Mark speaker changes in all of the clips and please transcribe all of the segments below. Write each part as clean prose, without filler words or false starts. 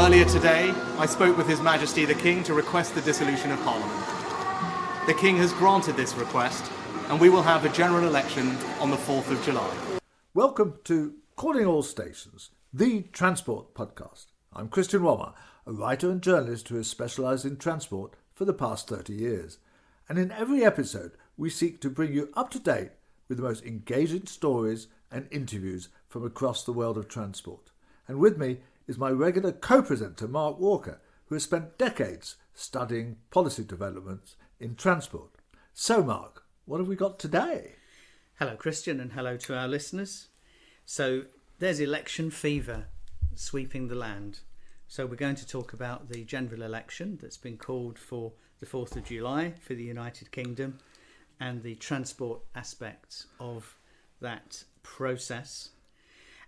Speaker 1: Earlier today, I spoke with His Majesty the King to request the dissolution of Parliament. The King has granted this request, and we will have a general election on the 4th of July.
Speaker 2: Welcome to Calling All Stations, the transport podcast. I'm Christian Wommer, a writer and journalist who has specialised in transport for the past 30 years. And in every episode, we seek to bring you up to date with the most engaging stories and interviews from across the world of transport. And with me is my regular co-presenter, Mark Walker, who has spent decades studying policy developments in transport. So, Mark, what have we got today?
Speaker 3: Hello, Christian, and hello to our listeners. So, there's election fever sweeping the land. So, we're going to talk about the general election that's been called for the 4th of July for the United Kingdom and the transport aspects of that process.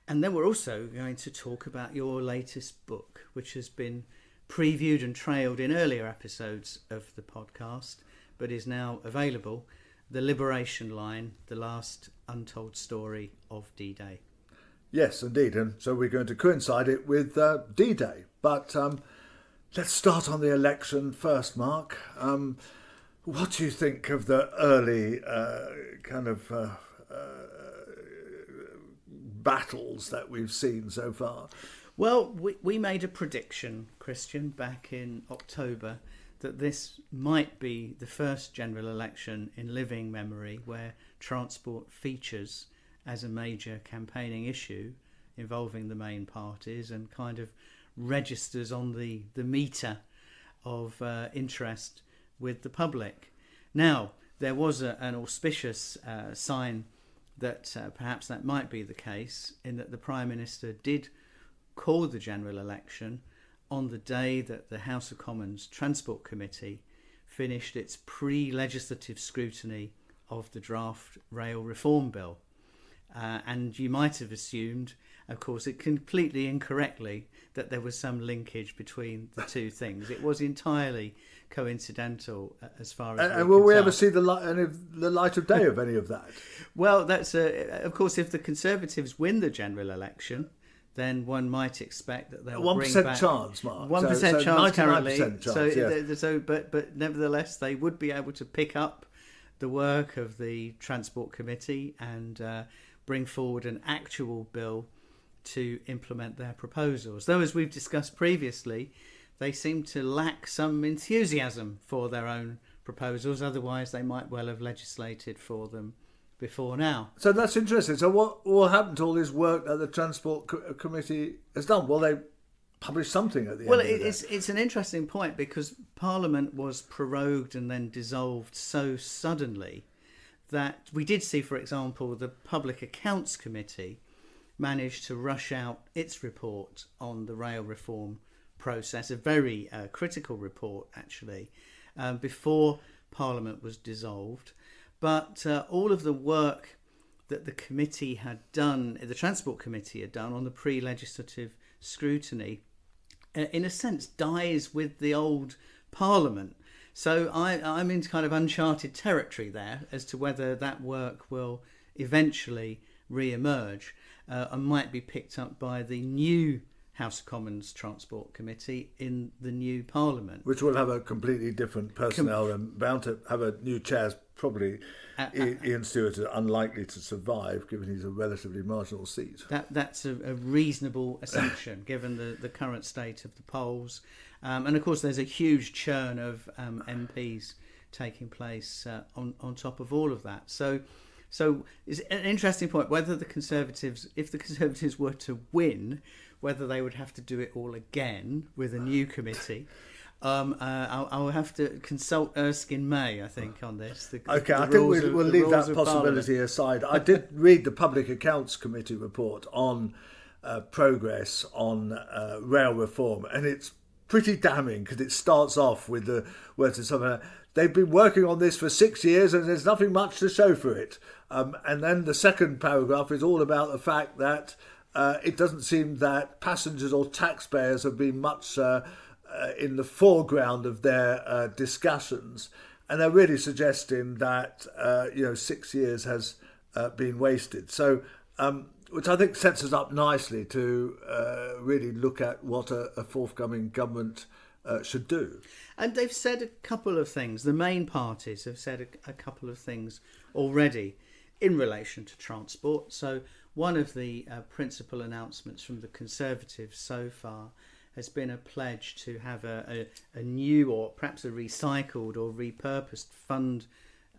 Speaker 3: And then we're also going to talk about your latest book, which has been previewed and trailed in earlier episodes of the podcast, but is now available, The Liberation Line, the last untold story of D-Day.
Speaker 2: Yes, indeed. And so we're going to coincide it with D-Day. But let's start on the election first, Mark. What do you think of the early battles that we've seen so far?
Speaker 3: Well, we made a prediction, Christian, back in October that this might be the first general election in living memory where transport features as a major campaigning issue involving the main parties and kind of registers on the meter of interest with the public. Now, there was an auspicious sign that perhaps that might be the case, in that the Prime Minister did call the general election on the day that the House of Commons Transport Committee finished its pre-legislative scrutiny of the draft rail reform bill. And you might have assumed, of course, it completely incorrectly, that there was some linkage between the two things. It was entirely coincidental as far as
Speaker 2: and will we ever see the light of day of any of that?
Speaker 3: Well, that's of course, if the Conservatives win the general election, then one might expect that they'll bring back
Speaker 2: 1% chance, Mark.
Speaker 3: 1% chance currently.
Speaker 2: Chance,
Speaker 3: yes. But nevertheless, they would be able to pick up the work of the Transport Committee and bring forward an actual bill to implement their proposals. Though, as we've discussed previously, they seem to lack some enthusiasm for their own proposals. Otherwise, they might well have legislated for them before now.
Speaker 2: So that's interesting. So what will happen to all this work that the Transport Committee has done? Will they publish something at the end of the day?
Speaker 3: It's an interesting point, because Parliament was prorogued and then dissolved so suddenly that we did see, for example, the Public Accounts Committee managed to rush out its report on the rail reform process, a very critical report actually, before Parliament was dissolved. But all of the work that the committee had done, the Transport Committee had done on the pre-legislative scrutiny, in a sense dies with the old Parliament. So I'm in kind of uncharted territory there as to whether that work will eventually re-emerge and might be picked up by the new House of Commons Transport Committee in the new Parliament.
Speaker 2: Which will have a completely different personnel and bound to have a new chair. Probably Ian Stewart is unlikely to survive, given he's a relatively marginal seat.
Speaker 3: That's a reasonable assumption, given the current state of the polls. And of course, there's a huge churn of MPs taking place on top of all of that. So it's an interesting point, whether the Conservatives, if the Conservatives were to win, whether they would have to do it all again with a new committee. I'll have to consult Erskine May, I think, on this.
Speaker 2: I think we'll leave that possibility aside. I did read the Public Accounts Committee report on progress on rail reform, and it's pretty damning, because it starts off with the words of something like, they've been working on this for 6 years and there's nothing much to show for it. And then the second paragraph is all about the fact that it doesn't seem that passengers or taxpayers have been much in the foreground of their discussions. And they're really suggesting that 6 years has been wasted. So which I think sets us up nicely to really look at what a forthcoming government should do.
Speaker 3: And they've said a couple of things. The main parties have said a couple of things already in relation to transport. So one of the principal announcements from the Conservatives so far has been a pledge to have a new, or perhaps a recycled or repurposed fund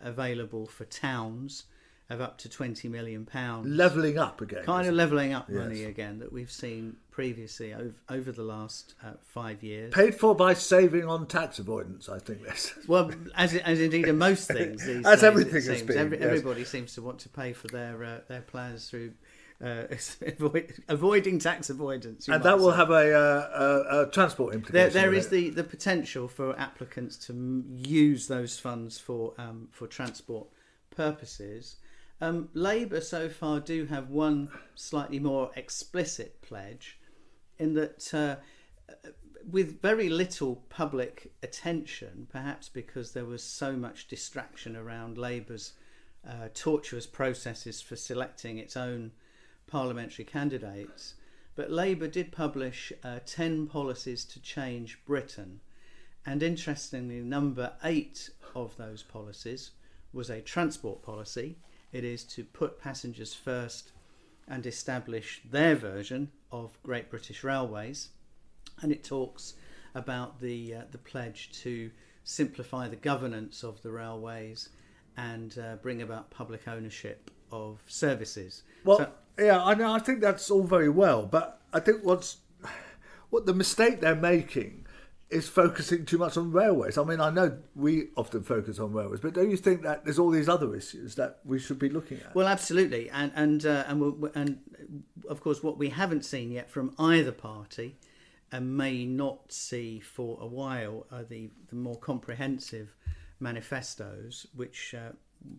Speaker 3: available for towns of up to £20 million.
Speaker 2: Levelling up again.
Speaker 3: Kind of levelling up money again that we've seen previously over the last 5 years.
Speaker 2: Paid for by saving on tax avoidance, I think this.
Speaker 3: Well, as indeed in most things these
Speaker 2: as
Speaker 3: days,
Speaker 2: everything
Speaker 3: it
Speaker 2: has
Speaker 3: seems.
Speaker 2: been.
Speaker 3: Everybody seems to want to pay for their plans through avoiding tax avoidance.
Speaker 2: And that will have a transport implication.
Speaker 3: There is the potential for applicants to use those funds for transport purposes. Labour so far do have one slightly more explicit pledge, in that with very little public attention, perhaps because there was so much distraction around Labour's tortuous processes for selecting its own parliamentary candidates, but Labour did publish 10 policies to change Britain, and interestingly, number 8 of those policies was a transport policy. It is to put passengers first and establish their version of Great British Railways, and it talks about the pledge to simplify the governance of the railways and bring about public ownership of services.
Speaker 2: Well, yeah, I think that's all very well, but I think what the mistake they're making is focusing too much on railways. I mean, I know we often focus on railways, but don't you think that there's all these other issues that we should be looking at?
Speaker 3: Well, absolutely, and of course, what we haven't seen yet from either party, and may not see for a while, are the more comprehensive manifestos, which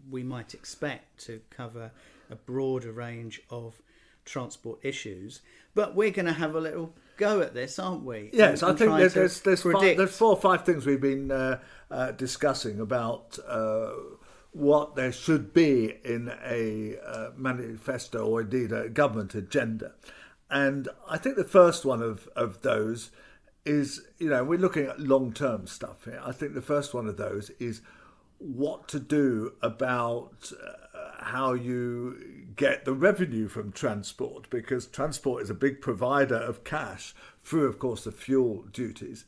Speaker 3: we might expect to cover a broader range of transport issues. But we're going to have a little go at this, aren't we?
Speaker 2: Yes, I think there's 4 or 5 things we've been discussing about what there should be in a manifesto, or indeed a government agenda. And I think the first one of those is, we're looking at long-term stuff here. I think the first one of those is what to do about how you get the revenue from transport, because transport is a big provider of cash through, of course, the fuel duties.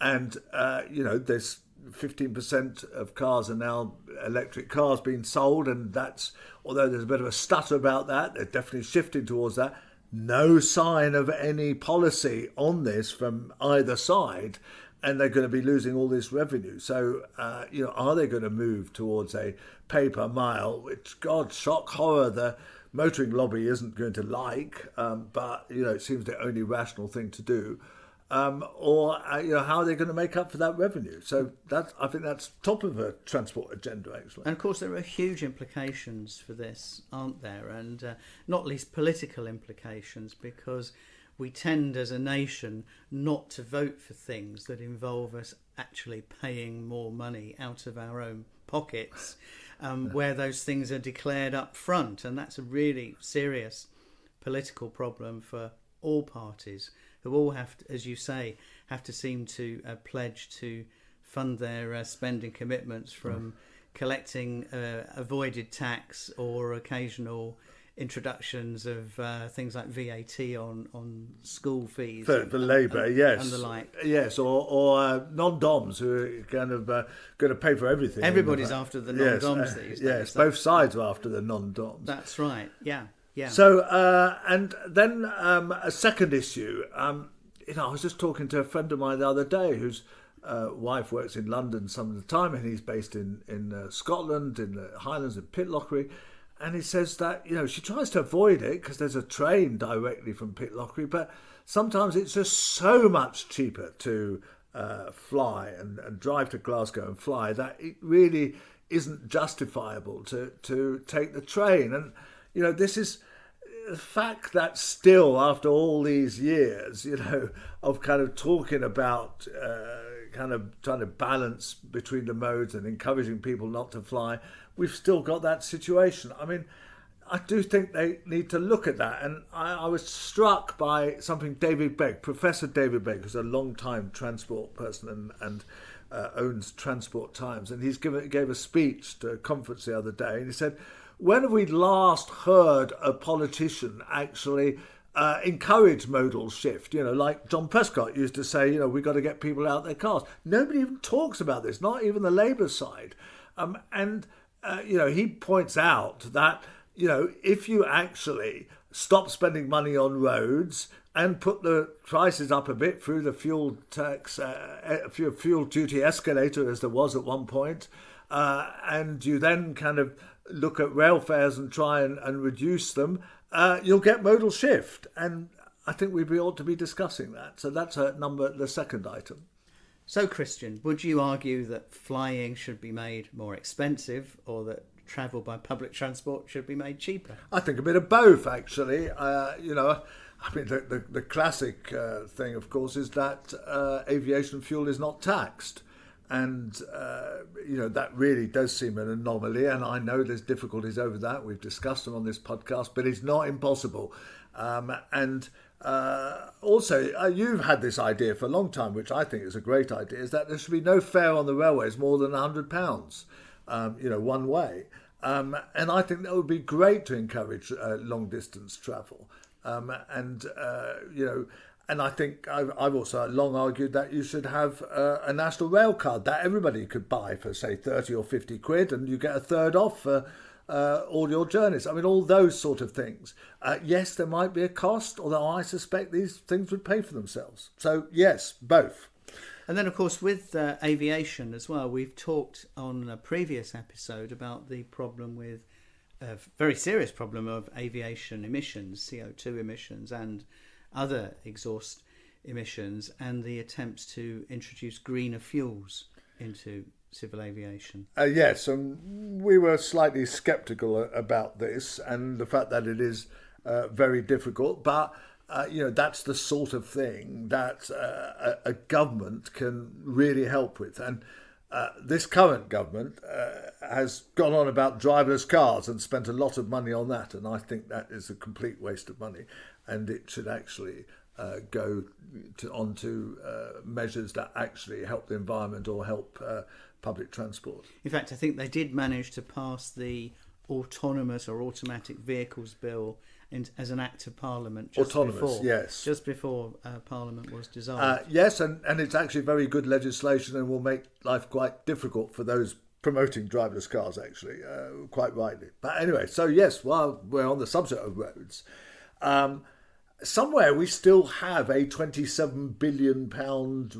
Speaker 2: And, there's 15% of cars are now electric cars being sold, and that's, although there's a bit of a stutter about that, they're definitely shifting towards that. No sign of any policy on this from either side, and they're going to be losing all this revenue. So, are they going to move towards a pay per mile, which, God, shock horror, the motoring lobby isn't going to like, but, it seems the only rational thing to do. Or how are they going to make up for that revenue? So I think that's top of a transport agenda, actually.
Speaker 3: And of course, there are huge implications for this, aren't there? And not least political implications, because we tend as a nation not to vote for things that involve us actually paying more money out of our own pockets, where those things are declared up front. And that's a really serious political problem for all parties, who all have to, as you say, have to seem to pledge to fund their spending commitments from collecting avoided tax or occasional introductions of things like VAT on school fees
Speaker 2: for Labour, yes,
Speaker 3: and the like.
Speaker 2: Yes, or non-doms who are kind of going to pay for everything.
Speaker 3: Everybody's after the non-doms these days.
Speaker 2: Yes, both sides are after the non-doms.
Speaker 3: That's right. Yeah. Yeah.
Speaker 2: So, and then a second issue. I was just talking to a friend of mine the other day whose wife works in London some of the time, and he's based in Scotland, in the Highlands, in Pitlochry. And he says that, she tries to avoid it because there's a train directly from Pitlochry, but sometimes it's just so much cheaper to fly and drive to Glasgow and fly that it really isn't justifiable to take the train. And this is the fact that still, after all these years, of kind of talking about kind of trying to balance between the modes and encouraging people not to fly, we've still got that situation. I mean, I do think they need to look at that. And I was struck by something Professor David Begg, who's a long-time transport person and owns Transport Times, and gave a speech to a conference the other day, and he said, when have we last heard a politician actually encourage modal shift? Like John Prescott used to say, we've got to get people out their cars. Nobody even talks about this, not even the Labour side. He points out that, if you actually stop spending money on roads and put the prices up a bit through the fuel tax, fuel duty escalator, as there was at one point, and you then kind of look at rail fares and try and reduce them, you'll get modal shift. And I think we ought to be discussing that. So that's the second item.
Speaker 3: So, Christian, would you argue that flying should be made more expensive, or that travel by public transport should be made cheaper?
Speaker 2: I think a bit of both, actually. The classic thing, of course, is that aviation fuel is not taxed. And, that really does seem an anomaly. And I know there's difficulties over that. We've discussed them on this podcast, but it's not impossible. Also, you've had this idea for a long time, which I think is a great idea, is that there should be no fare on the railways more than £100, one way. And I think that would be great to encourage long distance travel. And I think I've also long argued that you should have a national rail card that everybody could buy for, say, 30 or 50 quid, and you get a third off for all your journeys. I mean, all those sort of things. Yes, there might be a cost, although I suspect these things would pay for themselves. So, yes, both.
Speaker 3: And then, of course, with aviation as well, we've talked on a previous episode about the problem with a very serious problem of aviation emissions, CO2 emissions and other exhaust emissions, and the attempts to introduce greener fuels into civil aviation.
Speaker 2: Yes, and we were slightly sceptical about this and the fact that it is very difficult, but that's the sort of thing that a government can really help with. And this current government has gone on about driverless cars and spent a lot of money on that, and I think that is a complete waste of money, and it should actually go onto measures that actually help the environment or help public transport.
Speaker 3: In fact, I think they did manage to pass the autonomous or automatic vehicles bill as an act of Parliament just before Parliament was dissolved.
Speaker 2: Yes, and it's actually very good legislation and will make life quite difficult for those promoting driverless cars, actually, quite rightly. But anyway, so yes, while we're on the subject of roads, somewhere we still have a £27 billion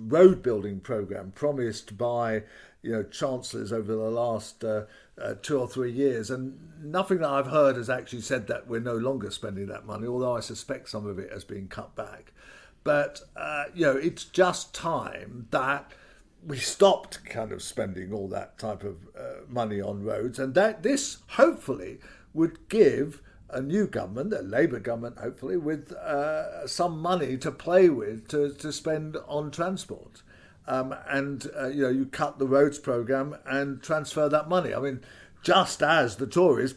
Speaker 2: road building programme promised by chancellors over the last 2 or 3 years, and nothing that I've heard has actually said that we're no longer spending that money, although I suspect some of it has been cut back. But it's just time that we stopped kind of spending all that type of money on roads, and that this hopefully would give a new government, a Labour government hopefully, with some money to play with to spend on transport. You cut the roads programme and transfer that money. I mean, just as the Tories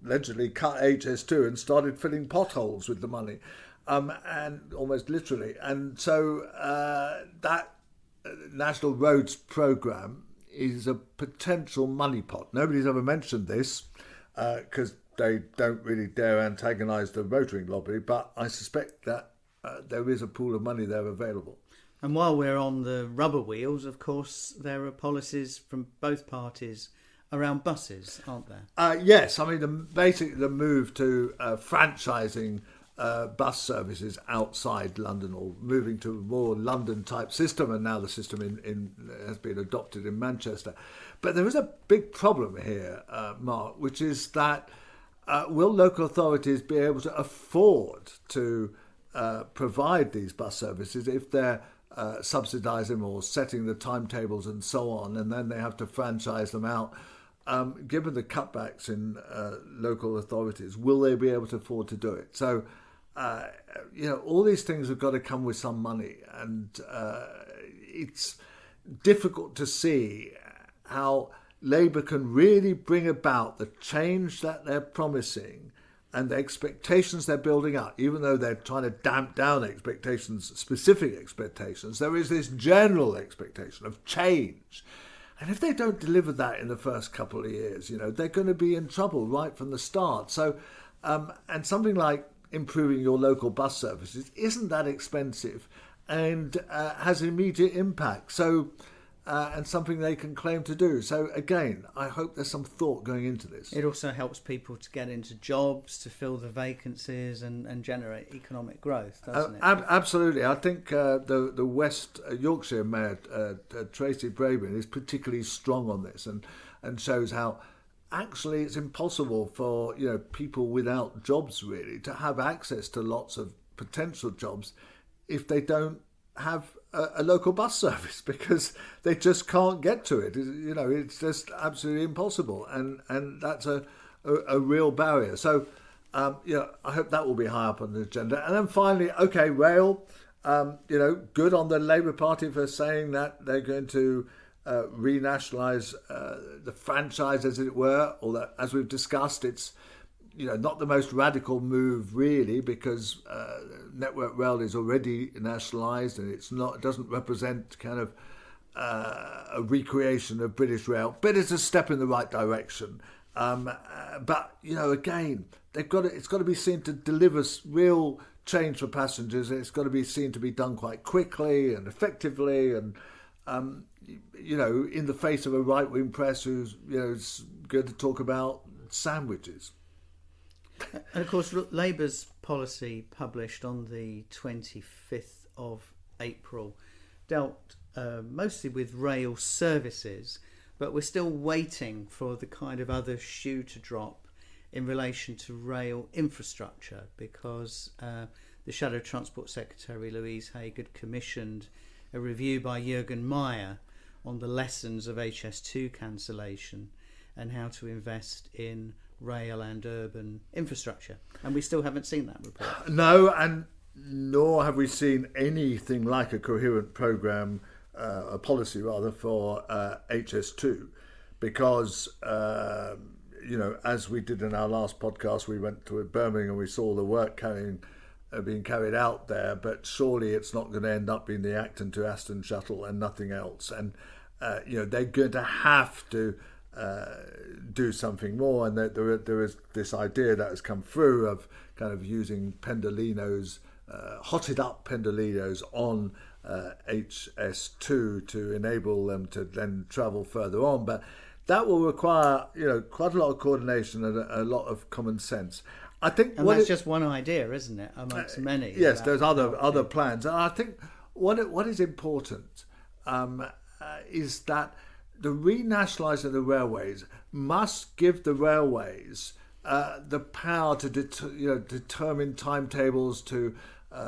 Speaker 2: allegedly cut HS2 and started filling potholes with the money, and almost literally. And so that National Roads programme is a potential money pot. Nobody's ever mentioned this because they don't really dare antagonise the motoring lobby, but I suspect that there is a pool of money there available.
Speaker 3: And while we're on the rubber wheels, of course, there are policies from both parties around buses, aren't there?
Speaker 2: Yes, I mean, basically the move to franchising bus services outside London, or moving to a more London-type system, and now the system has been adopted in Manchester. But there is a big problem here, Mark, which is that will local authorities be able to afford to provide these bus services if they're subsidising or setting the timetables and so on, and then they have to franchise them out? Given the cutbacks in local authorities, will they be able to afford to do it? So, all these things have got to come with some money, and it's difficult to see how Labour can really bring about the change that they're promising and the expectations they're building up, even though they're trying to damp down expectations, specific expectations, there is this general expectation of change. And if they don't deliver that in the first couple of years, they're going to be in trouble right from the start. So, and something like improving your local bus services isn't that expensive and has immediate impact. So, and something they can claim to do. So again, I hope there's some thought going into this.
Speaker 3: It also helps people to get into jobs, to fill the vacancies and generate economic growth, doesn't it?
Speaker 2: Absolutely. I think the West Yorkshire Mayor, Tracy Brabin, is particularly strong on this and shows how actually it's impossible for people without jobs really to have access to lots of potential jobs if they don't have a local bus service, because they just can't get to it. It's just absolutely impossible, and that's a real barrier. So I hope that will be high up on the agenda. And then finally, rail, good on the Labour Party for saying that they're going to renationalise the franchise, as it were, although as we've discussed, it's not the most radical move really, because Network Rail is already nationalised, and it doesn't represent kind of a recreation of British Rail, but it's a step in the right direction. But again, it's got to be seen to deliver real change for passengers. It's got to be seen to be done quite quickly and effectively, and in the face of a right-wing press who's is going to talk about sandwiches.
Speaker 3: And of course, Labour's policy published on the 25th of April dealt mostly with rail services, but we're still waiting for the kind of other shoe to drop in relation to rail infrastructure, because the Shadow Transport Secretary Louise Haig had commissioned a review by Jürgen Meyer on the lessons of HS2 cancellation and how to invest in rail and urban infrastructure, and we still haven't seen that report.
Speaker 2: No, and nor have we seen anything like a coherent programme, a policy rather, for HS2, because as we did in our last podcast, we went to Birmingham and we saw the work being carried out there, but surely it's not going to end up being the Acton to Aston shuttle and nothing else, and they're going to have to do something more, and there is this idea that has come through of kind of using pendolinos, hotted up pendolinos on HS2 to enable them to then travel further on, but that will require quite a lot of coordination and a lot of common sense. I think,
Speaker 3: and that's just one idea, isn't it, amongst many?
Speaker 2: Yes, there's other plans, and I think what is important is that the renationalising of the railways must give the railways the power to determine timetables, to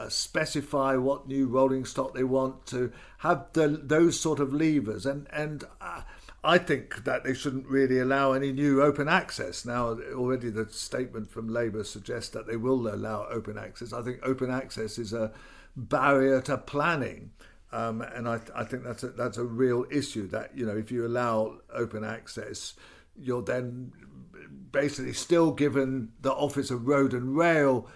Speaker 2: specify what new rolling stock they want, to have those sort of levers. And I think that they shouldn't really allow any new open access. Now, already the statement from Labour suggests that they will allow open access. I think open access is a barrier to planning. And I think that's a real issue, that if you allow open access, you're then basically still given the Office of Road and Rail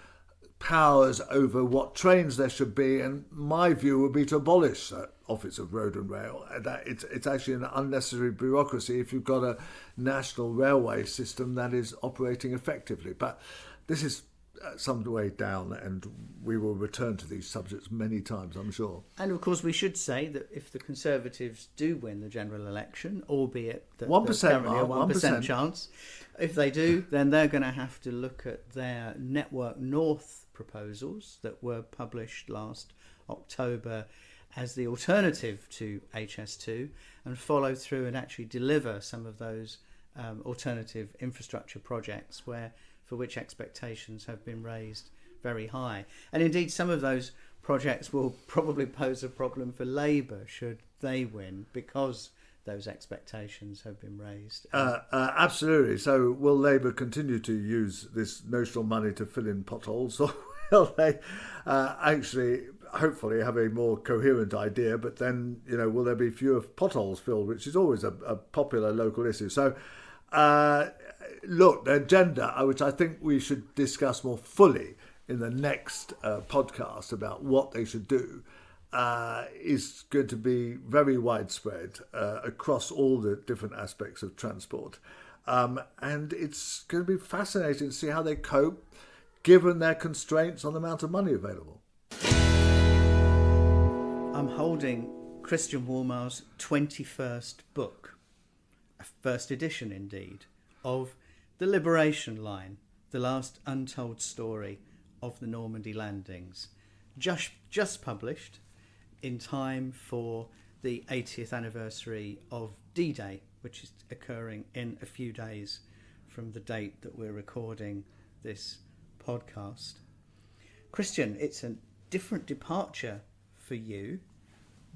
Speaker 2: powers over what trains there should be, and my view would be to abolish that Office of Road and Rail. That it's actually an unnecessary bureaucracy if you've got a national railway system that is operating effectively. But this is some way down, and we will return to these subjects many times, I'm sure.
Speaker 3: And of course, we should say that if the Conservatives do win the general election, albeit that
Speaker 2: 1%,
Speaker 3: there's currently a
Speaker 2: 1%
Speaker 3: chance, if they do, then they're going to have to look at their Network North proposals that were published last October as the alternative to HS2, and follow through and actually deliver some of those alternative infrastructure projects for which expectations have been raised very high. And indeed, some of those projects will probably pose a problem for Labour should they win, because those expectations have been raised.
Speaker 2: Absolutely. So will Labour continue to use this notional money to fill in potholes, or will they actually hopefully have a more coherent idea, but then will there be fewer potholes filled, which is always a popular local issue. So look, the agenda, which I think we should discuss more fully in the next podcast about what they should do, is going to be very widespread across all the different aspects of transport. And it's going to be fascinating to see how they cope given their constraints on the amount of money available.
Speaker 3: I'm holding Christian Warmar's 21st book, a first edition indeed, of The Liberation Line, the last untold story of the Normandy landings, just published in time for the 80th anniversary of D-Day, which is occurring in a few days from the date that we're recording this podcast. Christian, it's a different departure for you.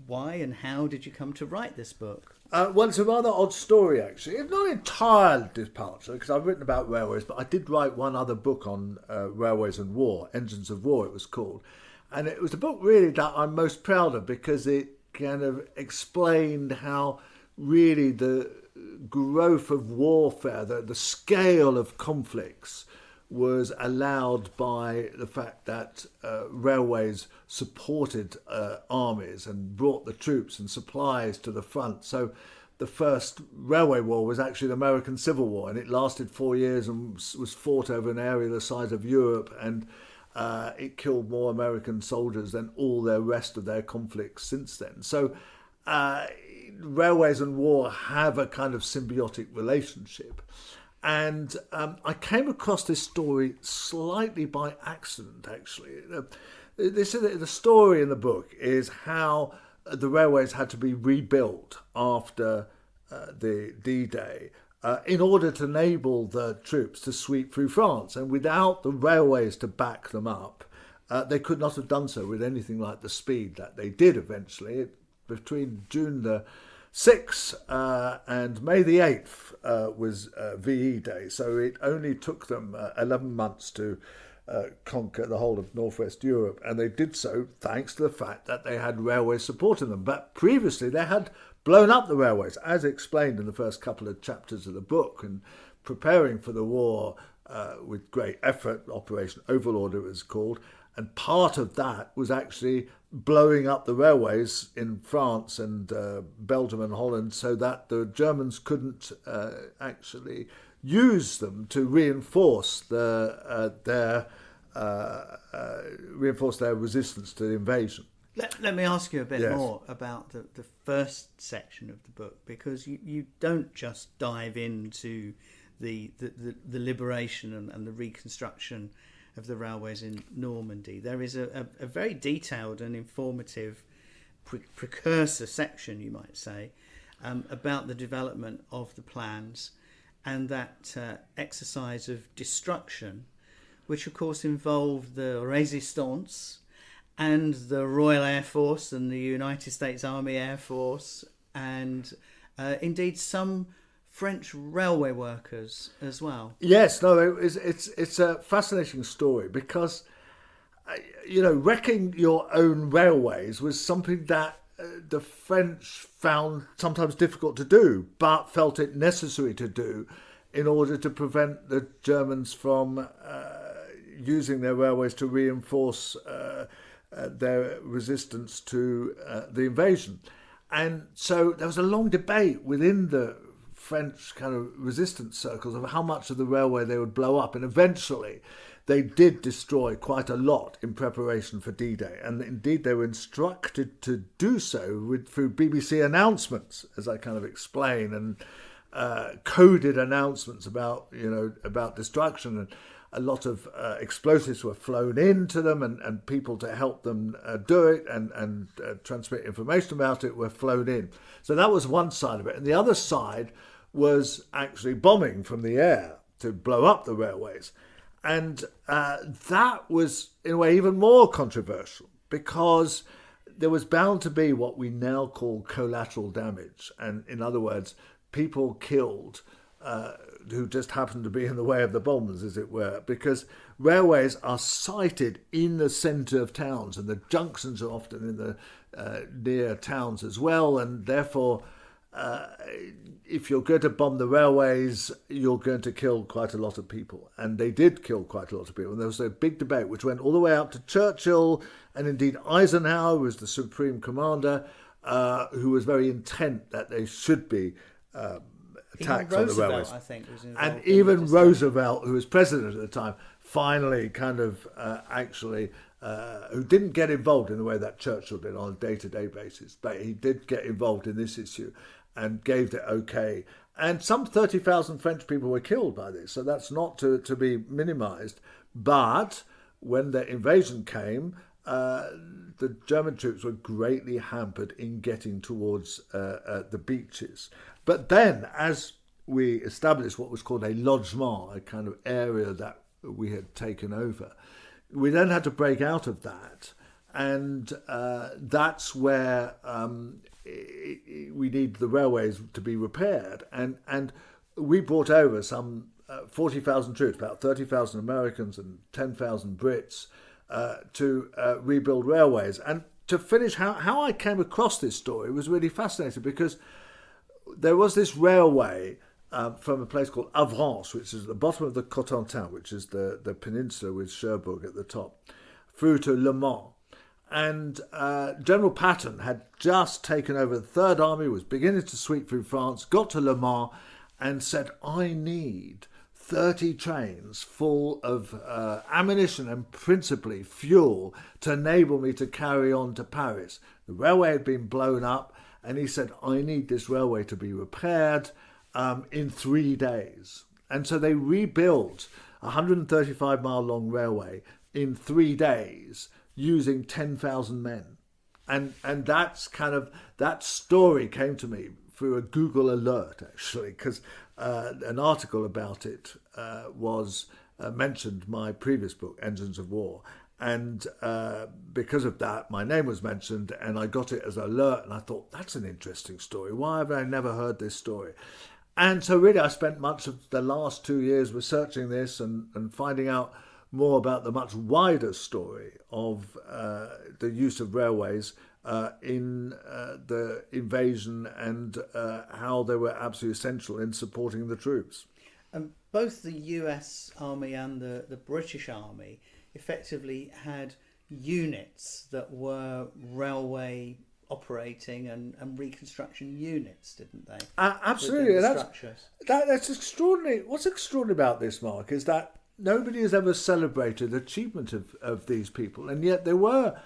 Speaker 3: Why and how did you come to write this book?
Speaker 2: Well, it's a rather odd story, actually. It's not an entire departure, because I've written about railways, but I did write one other book on railways and war, Engines of War it was called. And it was a book really that I'm most proud of, because it kind of explained how really the growth of warfare, the scale of conflicts, was allowed by the fact that railways supported armies and brought the troops and supplies to the front. So the first railway war was actually the American Civil War, and it lasted 4 years and was fought over an area the size of Europe, and it killed more American soldiers than all the rest of their conflicts since then. So railways and war have a kind of symbiotic relationship. And I came across this story slightly by accident, actually. The story in the book is how the railways had to be rebuilt after the D-Day in order to enable the troops to sweep through France. And without the railways to back them up, they could not have done so with anything like the speed that they did eventually. Between June the 6th and May the 8th was VE Day, so it only took them 11 months to conquer the whole of northwest Europe, and they did so thanks to the fact that they had railways supporting them. But previously they had blown up the railways, as explained in the first couple of chapters of the book, and preparing for the war with great effort. Operation Overlord it was called, and part of that was actually blowing up the railways in France and Belgium and Holland so that the Germans couldn't actually use them to reinforce their resistance to the invasion.
Speaker 3: Let me ask you a bit more about the first section of the book, because you don't just dive into the liberation and the reconstruction of the railways in Normandy. There is a very detailed and informative precursor section, you might say, about the development of the plans and that exercise of destruction, which of course involved the Resistance and the Royal Air Force and the United States Army Air Force and indeed some French railway workers as well.
Speaker 2: Yes, no, it's a fascinating story because, wrecking your own railways was something that the French found sometimes difficult to do, but felt it necessary to do in order to prevent the Germans from using their railways to reinforce their resistance to the invasion. And so there was a long debate within the French kind of resistance circles of how much of the railway they would blow up, and eventually they did destroy quite a lot in preparation for D-Day, and indeed they were instructed to do so through BBC announcements, as I kind of explain, and coded announcements about destruction, and a lot of explosives were flown into them, and people to help them do it and transmit information about it were flown in. So that was one side of it, and the other side was actually bombing from the air to blow up the railways. And that was, in a way, even more controversial because there was bound to be what we now call collateral damage. And in other words, people killed who just happened to be in the way of the bombers, as it were, because railways are sited in the centre of towns, and the junctions are often in the near towns as well, and therefore if you're going to bomb the railways, you're going to kill quite a lot of people. And they did kill quite a lot of people. And there was a big debate which went all the way up to Churchill, and indeed Eisenhower was the supreme commander, who was very intent that they should be attacks on the railways.
Speaker 3: I think, was involved.
Speaker 2: And even Roosevelt, who was president at the time, finally kind of who didn't get involved in the way that Churchill did on a day-to-day basis, but he did get involved in this issue and gave it okay. And some 30,000 French people were killed by this, so that's not to be minimised. But when the invasion came, the German troops were greatly hampered in getting towards the beaches. But then, as we established what was called a logement, a kind of area that we had taken over, we then had to break out of that. And that's where we need the railways to be repaired. And we brought over some 40,000 troops, about 30,000 Americans and 10,000 Brits, to rebuild railways. And to finish, how I came across this story was really fascinating, because there was this railway from a place called Avranches, which is at the bottom of the Cotentin, which is the peninsula with Cherbourg at the top, through to Le Mans. And General Patton had just taken over the Third Army, was beginning to sweep through France, got to Le Mans and said, I need 30 trains full of ammunition and principally fuel to enable me to carry on to Paris. The railway had been blown up, and he said, I need this railway to be repaired in 3 days. And so they rebuilt a 135-mile long railway in 3 days using 10,000 men. And that's kind of, that story came to me through a Google alert, actually, because an article about it was mentioned my previous book, Engines of War. And because of that, my name was mentioned, and I got it as an alert, and I thought, that's an interesting story. Why have I never heard this story? And so really I spent much of the last 2 years researching this and finding out more about the much wider story of the use of railways in the invasion and how they were absolutely essential in supporting the troops.
Speaker 3: And both the US Army and the British Army effectively had units that were railway operating and reconstruction units, didn't they?
Speaker 2: Absolutely. That's extraordinary. What's extraordinary about this, Mark, is that nobody has ever celebrated the achievement of these people, and yet there were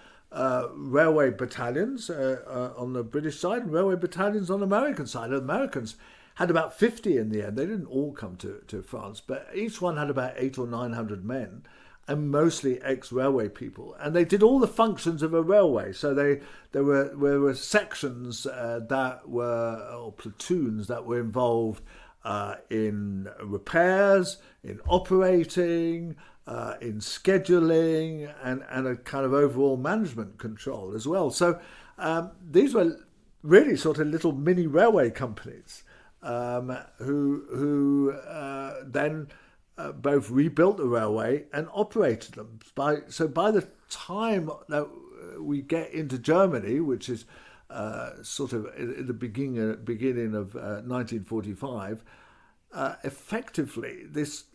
Speaker 2: railway battalions on the British side and railway battalions on the American side. The Americans had about 50 in the end. They didn't all come to France, but each one had about 800 or 900 men, and mostly ex-railway people. And they did all the functions of a railway. So there were sections that were, or platoons that were involved in repairs, in operating, in scheduling, and a kind of overall management control as well. So these were really sort of little mini railway companies who then both rebuilt the railway and operated them. So by the time that we get into Germany, which is sort of at the beginning of 1945, effectively this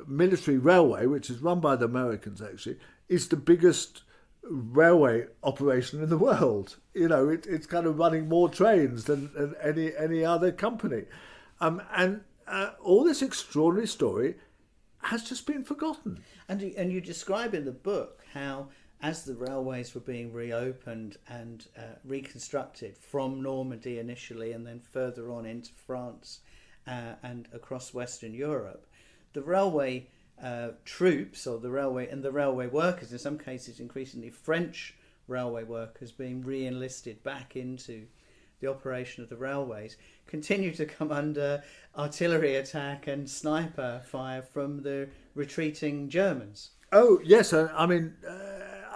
Speaker 2: military railway, which is run by the Americans actually, is the biggest railway operation in the world. You know, it's kind of running more trains than any other company, and all this extraordinary story has just been forgotten.
Speaker 3: And you describe in the book how, as the railways were being reopened and reconstructed from Normandy initially, and then further on into France and across Western Europe, the railway troops, or the railway workers, in some cases increasingly French railway workers, being re-enlisted back into the operation of the railways, continue to come under artillery attack and sniper fire from the retreating Germans.
Speaker 2: Oh yes, I mean,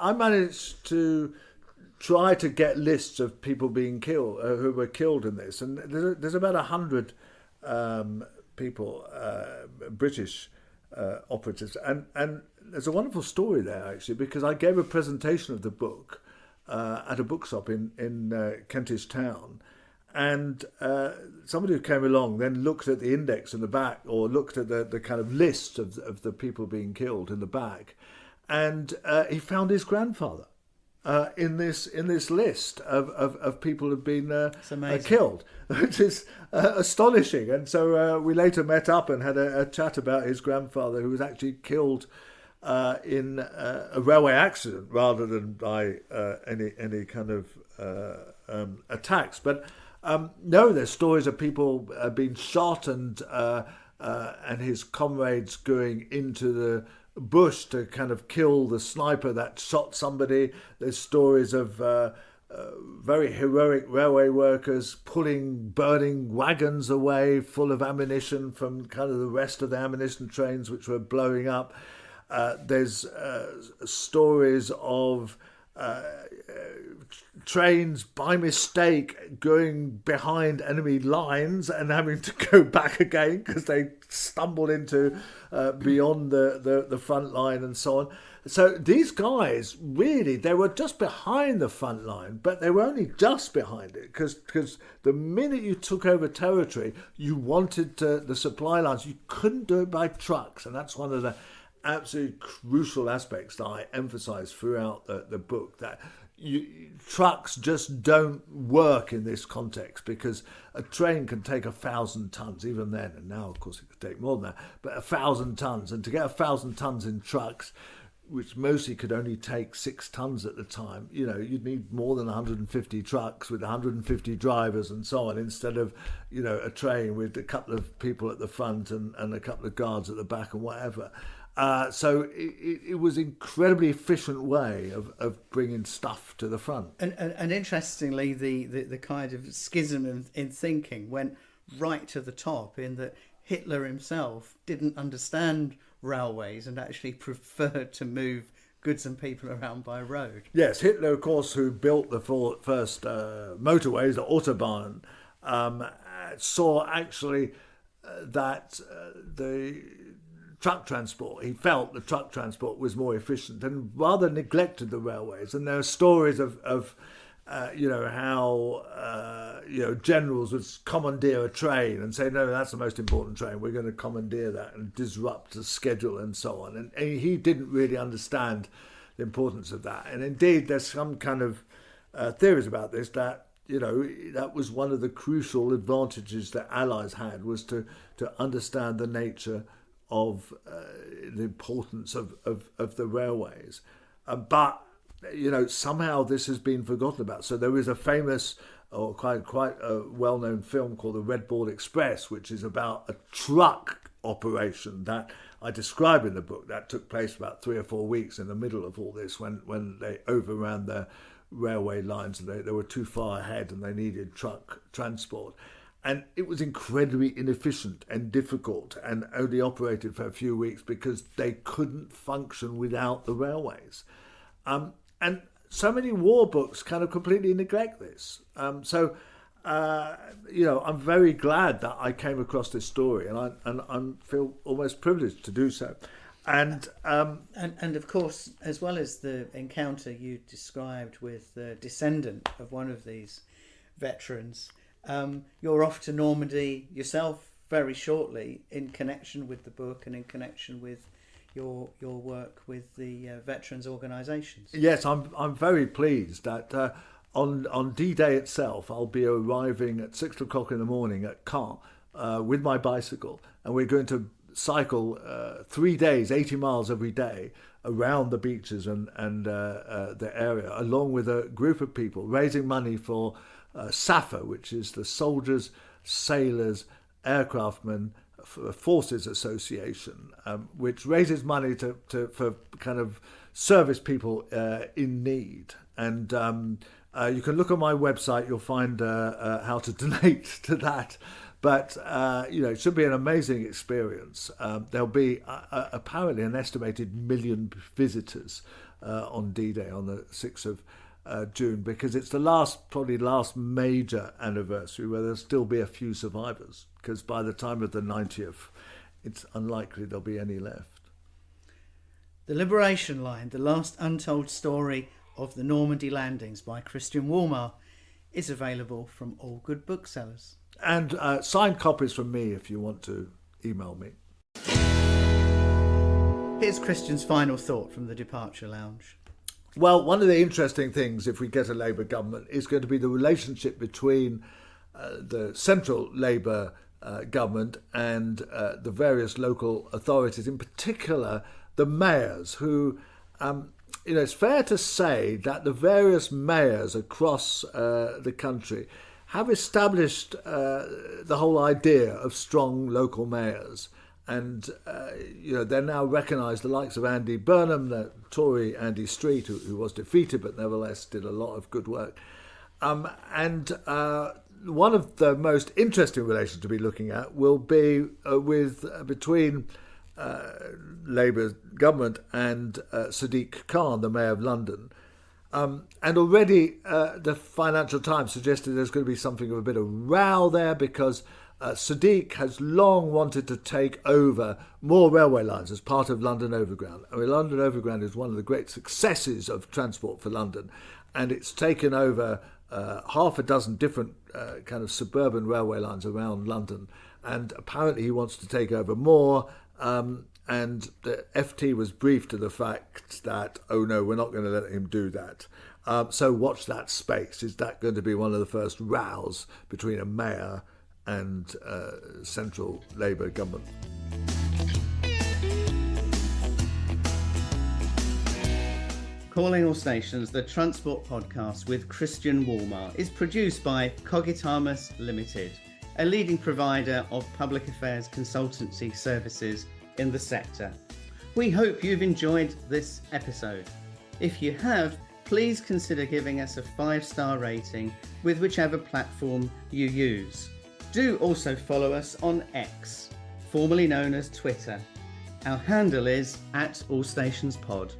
Speaker 2: I managed to try to get lists of people being killed, who were killed in this, and there's about 100 people, British operatives, and there's a wonderful story there actually, because I gave a presentation of the book at a bookshop in Kentish Town, and somebody who came along then looked at the index in the back, or looked at the kind of list of the people being killed in the back, and he found his grandfather in this list of people who've been killed, which is astonishing. And so we later met up and had a chat about his grandfather, who was actually killed in a railway accident rather than by any kind of attacks. But no, there's stories of people being shot and his comrades going into the bush to kind of kill the sniper that shot somebody. There's stories of very heroic railway workers burning wagons away full of ammunition from kind of the rest of the ammunition trains which were blowing up. There's stories of trains by mistake going behind enemy lines and having to go back again because they stumbled into beyond the front line and so on. So these guys, really, they were just behind the front line, but they were only just behind it because the minute you took over territory, you wanted the supply lines. You couldn't do it by trucks, and that's one of the absolutely crucial aspects that I emphasize throughout the book, that trucks just don't work in this context, because a train can take 1,000 tons even then, and now of course it could take more than that, but 1,000 tons, and to get 1,000 tons in trucks, which mostly could only take 6 tons at the time, you'd need more than 150 trucks with 150 drivers and so on, instead of a train with a couple of people at the front and a couple of guards at the back and whatever. So it was an incredibly efficient way of bringing stuff to the front.
Speaker 3: And interestingly, the kind of schism in thinking went right to the top, in that Hitler himself didn't understand railways and actually preferred to move goods and people around by road.
Speaker 2: Yes, Hitler, of course, who built the first motorways, the Autobahn, saw actually that the truck transport, he felt the truck transport was more efficient, and rather neglected the railways. And there are stories of how generals would commandeer a train and say, no, that's the most important train, we're going to commandeer that and disrupt the schedule and so on. And he didn't really understand the importance of that. And indeed, there's some kind of theories about this, that that was one of the crucial advantages that Allies had, was to understand the nature of the importance of the railways. But somehow this has been forgotten about. So there is a famous, or quite a well-known film called The Red Ball Express, which is about a truck operation that I describe in the book, that took place about 3 or 4 weeks in the middle of all this, when they overran their railway lines and they were too far ahead and they needed truck transport. And it was incredibly inefficient and difficult, and only operated for a few weeks because they couldn't function without the railways. And so many war books kind of completely neglect this. I'm very glad that I came across this story, and I feel almost privileged to do so. And
Speaker 3: of course, as well as the encounter you described with the descendant of one of these veterans, you're off to Normandy yourself very shortly, in connection with the book and in connection with your work with the veterans organisations.
Speaker 2: Yes, I'm very pleased that on D-Day itself, I'll be arriving at 6 o'clock in the morning at Caen with my bicycle, and we're going to cycle 3 days, 80 miles every day, around the beaches and the area, along with a group of people, raising money for SAFA, which is the Soldiers, Sailors, Aircraftmen Forces Association, which raises money for kind of service people in need. And you can look on my website, you'll find how to donate to that. But, it should be an amazing experience. There'll be apparently an estimated 1 million visitors on D-Day on the 6th of June, because it's the probably last major anniversary where there'll still be a few survivors, because by the time of the 90th, it's unlikely there'll be any left.
Speaker 3: The Liberation Line, the last untold story of the Normandy landings, by Christian Walmar, is available from all good booksellers.
Speaker 2: And signed copies from me if you want to email me.
Speaker 3: Here's Christian's final thought from the Departure Lounge.
Speaker 2: Well, one of the interesting things, if we get a Labour government, is going to be the relationship between the central Labour government and the various local authorities, in particular the mayors, who, it's fair to say that the various mayors across the country have established the whole idea of strong local mayors. And, they're now recognised, the likes of Andy Burnham, the Tory Andy Street, who was defeated but nevertheless did a lot of good work. And one of the most interesting relations to be looking at will be between Labour government and Sadiq Khan, the Mayor of London. And already the Financial Times suggested there's going to be something of a bit of row there because Sadiq has long wanted to take over more railway lines as part of London Overground. I mean, London Overground is one of the great successes of transport for London, and it's taken over half a dozen different kind of suburban railway lines around London, and apparently he wants to take over more. And the FT was briefed to the fact that, oh no, we're not going to let him do that. So watch that space. Is that going to be one of the first rows between a mayor and central Labour government?
Speaker 3: Calling All Stations, the Transport Podcast with Christian Walmart, is produced by Cogitamus Limited, a leading provider of public affairs consultancy services in the sector. We hope you've enjoyed this episode. If you have, please consider giving us a 5-star rating with whichever platform you use. Do also follow us on X, formerly known as Twitter. Our handle is @AllStationsPod.